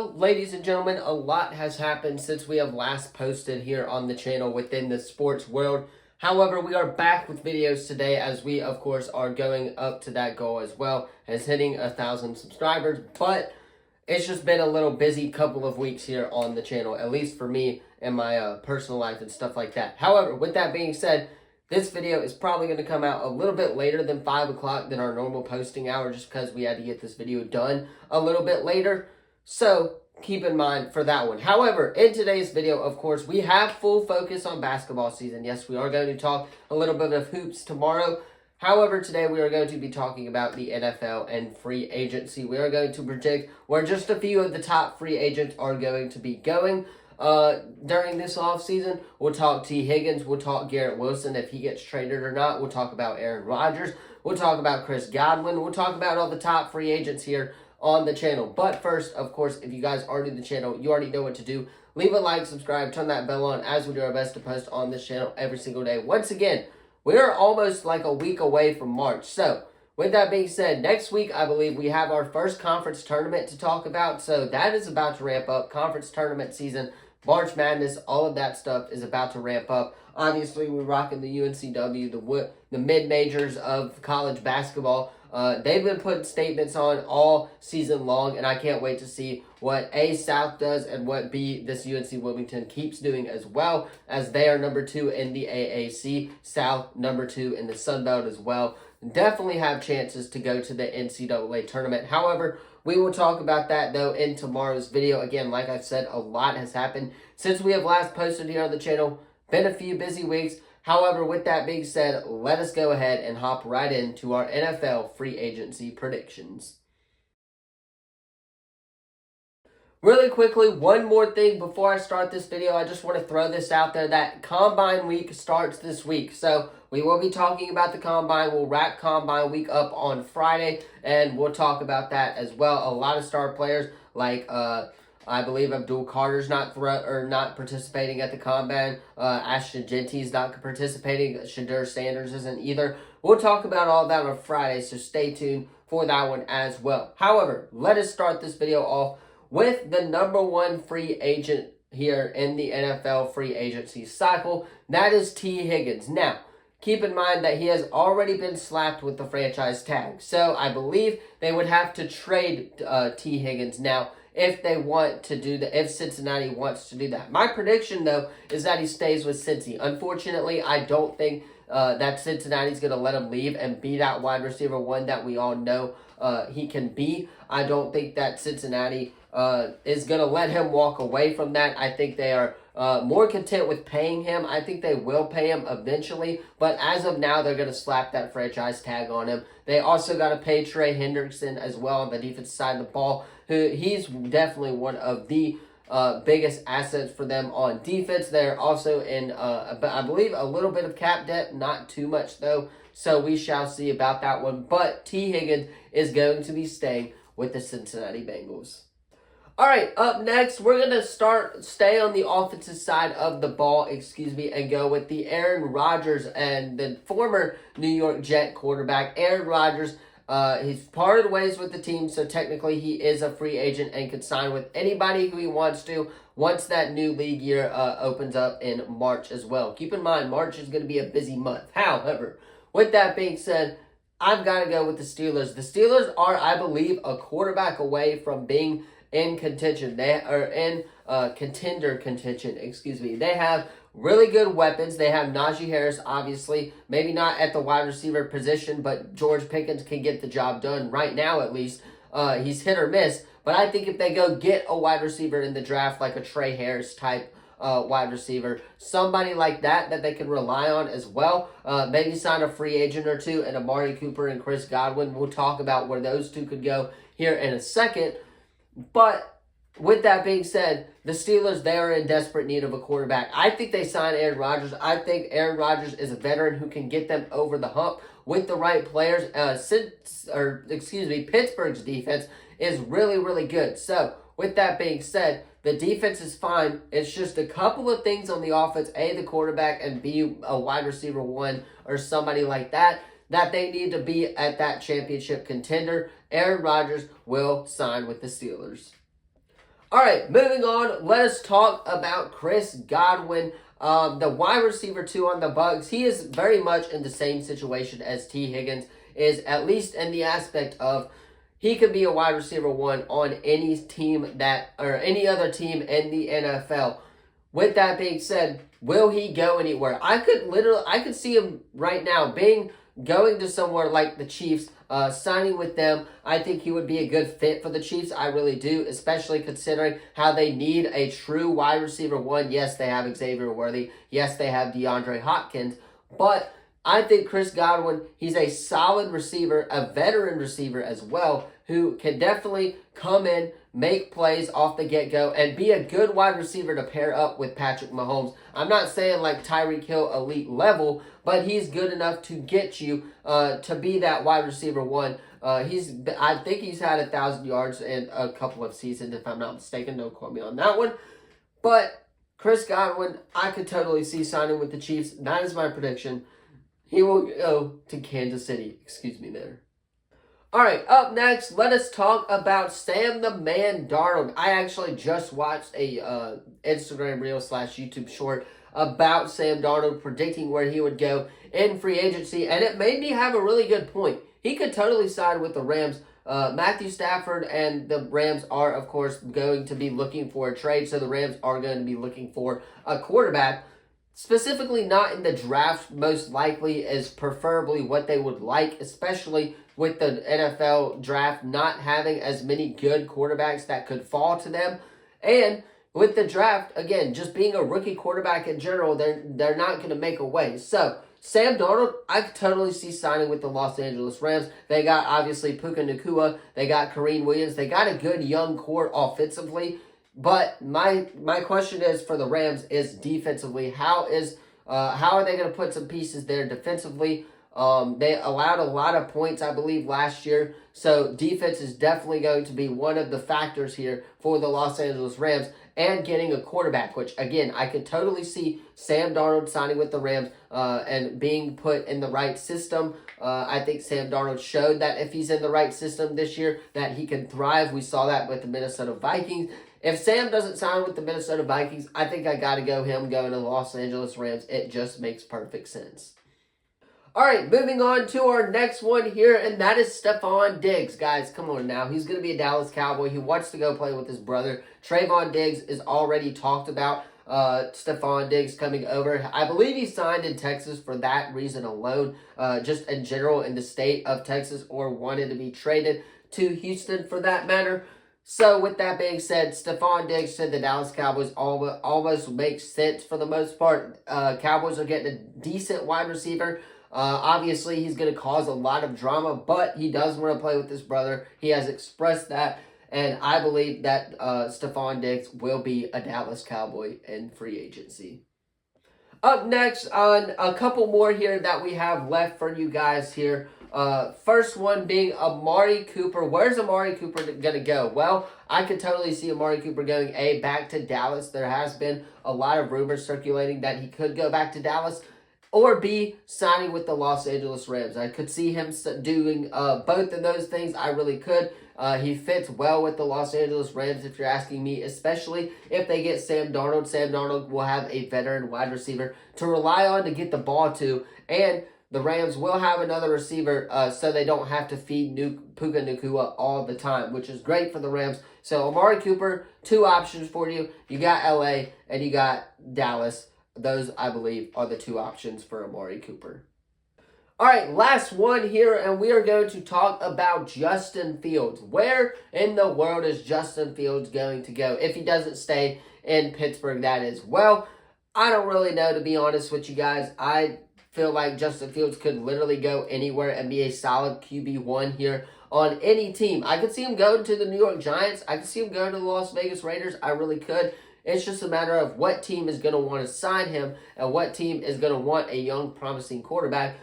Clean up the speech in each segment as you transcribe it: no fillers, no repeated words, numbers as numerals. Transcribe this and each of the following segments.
Ladies and gentlemen, a lot has happened since we have last posted here on the channel within the sports world. However, we are back with videos today as we, of course, are going up to that goal as well as hitting 1,000 subscribers. But it's just been a little busy couple of weeks here on the channel, at least for me and my personal life and stuff like that. However, with that being said, this video is probably going to come out a little bit later than 5 o'clock than our normal posting hour just because we had to get this video done a little bit later. So keep in mind for that one. However, in today's video, of course, we have full focus on basketball season. Yes, we are going to talk a little bit of hoops tomorrow. However, today we are going to be talking about the NFL and free agency. We are going to predict where just a few of the top free agents are going to be going during this offseason. We'll talk T. Higgins. We'll talk Garrett Wilson if he gets traded or not. We'll talk about Aaron Rodgers. We'll talk about Chris Godwin. We'll talk about all the top free agents here on the channel. But first, of course, if you guys are new to the channel, you already know what to do. Leave a like, subscribe, turn that bell on as we do our best to post on this channel every single day. Once again, we are almost like a week away from March. So, with that being said, next week, I believe we have our first conference tournament to talk about. So, that is about to ramp up. Conference tournament season, March Madness, all of that stuff is about to ramp up. Obviously, we're rocking the UNCW, the mid-majors of college basketball. They've been putting statements on all season long, and I can't wait to see what A, South does and what B, this UNC Wilmington keeps doing as well, as they are number 2 in the AAC, South number 2 in the Sun Belt as well. Definitely have chances to go to the NCAA tournament. However, we will talk about that, though, in tomorrow's video. Again, like I've said, a lot has happened since we have last posted here on the channel. Been a few busy weeks. However, with that being said, let us go ahead and hop right into our NFL free agency predictions. Really quickly, one more thing before I start this video, I just want to throw this out there that Combine Week starts this week. So we will be talking about the Combine. We'll wrap Combine Week up on Friday, and we'll talk about that as well. A lot of star players like I believe Abdul Carter's not participating at the Combine. Ashton Genty's not participating. Shadur Sanders isn't either. We'll talk about all that on Friday, so stay tuned for that one as well. However, let us start this video off with the number one free agent here in the NFL free agency cycle. That is T. Higgins. Now, keep in mind that he has already been slapped with the franchise tag. So, I believe they would have to trade T. Higgins now if they want to do that, if Cincinnati wants to do that. My prediction, though, is that he stays with Cincy. Unfortunately, I don't think that Cincinnati's going to let him leave and be that wide receiver one that we all know he can be. I don't think that Cincinnati is going to let him walk away from that. I think they are more content with paying him. I think they will pay him eventually, but as of now, they're going to slap that franchise tag on him. They also got to pay Trey Hendrickson as well on the defensive side of the ball, who he's definitely one of the biggest assets for them on defense. They're also in, I believe, a little bit of cap debt, not too much though, so we shall see about that one. But T. Higgins is going to be staying with the Cincinnati Bengals. All right, up next, we're going to stay on the offensive side of the ball, and go with the Aaron Rodgers and the former New York Jet quarterback. Aaron Rodgers, he's parted ways with the team, so technically he is a free agent and can sign with anybody who he wants to once that new league year opens up in March as well. Keep in mind, March is going to be a busy month. However, with that being said, I've got to go with the Steelers. The Steelers are, I believe, a quarterback away from being in contention. They are in contender contention, They have really good weapons. They have Najee Harris, obviously. Maybe not at the wide receiver position, but George Pickens can get the job done right now at least. He's hit or miss. But I think if they go get a wide receiver in the draft, like a Trey Harris type wide receiver, somebody like that they can rely on as well. Maybe sign a free agent or two, and Amari Cooper and Chris Godwin. We'll talk about where those two could go here in a second. But with that being said, the Steelers, they are in desperate need of a quarterback. I think they sign Aaron Rodgers. I think Aaron Rodgers is a veteran who can get them over the hump with the right players. Pittsburgh's defense is really, really good. So, with that being said, the defense is fine. It's just a couple of things on the offense. A, the quarterback, and B, a wide receiver one or somebody like that they need to be at that championship contender. Aaron Rodgers will sign with the Steelers. All right, moving on. Let us talk about Chris Godwin, the wide receiver 2 on the Bucs. He is very much in the same situation as T. Higgins is, at least in the aspect of he could be a wide receiver 1 on any team or any other team in the NFL. With that being said, will he go anywhere? I could see him right now going to somewhere like the Chiefs, signing with them. I think he would be a good fit for the Chiefs. I really do, especially considering how they need a true wide receiver 1. Yes, they have Xavier Worthy. Yes, they have DeAndre Hopkins. But I think Chris Godwin, he's a solid receiver, a veteran receiver as well, who can definitely come in, make plays off the get-go, and be a good wide receiver to pair up with Patrick Mahomes. I'm not saying like Tyreek Hill elite level, but he's good enough to get you to be that wide receiver 1. I think he's had 1,000 yards in a couple of seasons, if I'm not mistaken. Don't quote me on that one. But Chris Godwin, I could totally see signing with the Chiefs. That is my prediction. He will go to Kansas City. Excuse me there. All right, up next, let us talk about Sam the Man Darnold. I actually just watched a Instagram reel / YouTube short about Sam Darnold, predicting where he would go in free agency, and it made me have a really good point. He could totally side with the Rams. Matthew Stafford and the Rams are, of course, going to be looking for a trade, so the Rams are going to be looking for a quarterback. Specifically not in the draft, most likely, is preferably what they would like, especially with the NFL draft not having as many good quarterbacks that could fall to them. And with the draft, again, just being a rookie quarterback in general, they're not going to make a way. So, Sam Darnold, I could totally see signing with the Los Angeles Rams. They got, obviously, Puka Nacua. They got Kareem Williams. They got a good young core offensively. But my question is for the Rams is defensively. How are they going to put some pieces there defensively? They allowed a lot of points, I believe, last year. So defense is definitely going to be one of the factors here for the Los Angeles Rams, and getting a quarterback, which, again, I could totally see Sam Darnold signing with the Rams and being put in the right system. I think Sam Darnold showed that if he's in the right system this year, that he can thrive. We saw that with the Minnesota Vikings. If Sam doesn't sign with the Minnesota Vikings, I think I got to go him going to the Los Angeles Rams. It just makes perfect sense. All right, moving on to our next one here, and that is Stephon Diggs. Guys, come on now. He's going to be a Dallas Cowboy. He wants to go play with his brother. Trayvon Diggs is already talked about. Stephon Diggs coming over. I believe he signed in Texas for that reason alone, just in general in the state of Texas, or wanted to be traded to Houston for that matter. So, with that being said, Stephon Diggs to the Dallas Cowboys almost makes sense for the most part. Cowboys are getting a decent wide receiver. Obviously, he's going to cause a lot of drama, but he does want to play with his brother. He has expressed that, and I believe that Stephon Diggs will be a Dallas Cowboy in free agency. Up next, on a couple more here that we have left for you guys here. First one being Amari Cooper. Where's Amari Cooper going to go? Well, I could totally see Amari Cooper going back to Dallas. There has been a lot of rumors circulating that he could go back to Dallas, or B, signing with the Los Angeles Rams. I could see him doing both of those things. I really could. He fits well with the Los Angeles Rams, if you're asking me, especially if they get Sam Darnold. Sam Darnold will have a veteran wide receiver to rely on to get the ball to, and the Rams will have another receiver so they don't have to feed Puka Nacua all the time, which is great for the Rams. So Amari Cooper, two options for you. You got LA and you got Dallas. Those, I believe, are the two options for Amari Cooper. All right, last one here, and we are going to talk about Justin Fields. Where in the world is Justin Fields going to go if he doesn't stay in Pittsburgh, that is? Well, I don't really know, to be honest with you guys. I feel like Justin Fields could literally go anywhere and be a solid QB1 here on any team. I could see him going to the New York Giants. I could see him going to the Las Vegas Raiders. I really could. It's just a matter of what team is going to want to sign him and what team is going to want a young, promising quarterback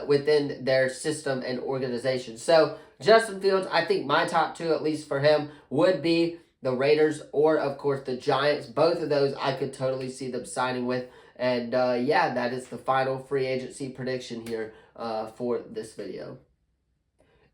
within their system and organization. So, Justin Fields, I think my top two, at least for him, would be the Raiders or, of course, the Giants. Both of those I could totally see them signing with. And, yeah, that is the final free agency prediction here for this video.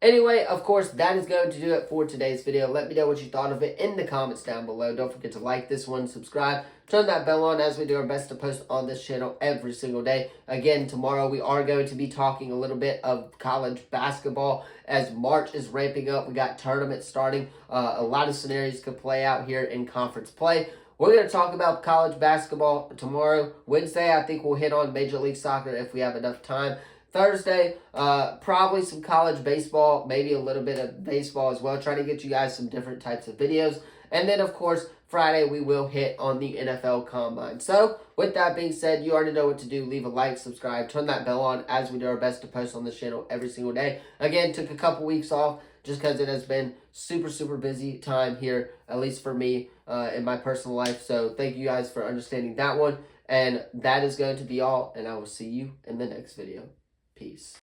Anyway, of course, that is going to do it for today's video. Let me know what you thought of it in the comments down below. Don't forget to like this one, subscribe, turn that bell on as we do our best to post on this channel every single day. Again, tomorrow we are going to be talking a little bit of college basketball as March is ramping up. We got tournaments starting. A lot of scenarios could play out here in conference play. We're going to talk about college basketball tomorrow. Wednesday, I think we'll hit on Major League Soccer if we have enough time. Thursday, probably some college baseball, maybe a little bit of baseball as well. Try to get you guys some different types of videos. And then, of course, Friday, we will hit on the NFL Combine. So, with that being said, you already know what to do. Leave a like, subscribe, turn that bell on as we do our best to post on this channel every single day. Again, took a couple weeks off just because it has been super busy time here, at least for me in my personal life. So, thank you guys for understanding that one. And that is going to be all, and I will see you in the next video. Peace.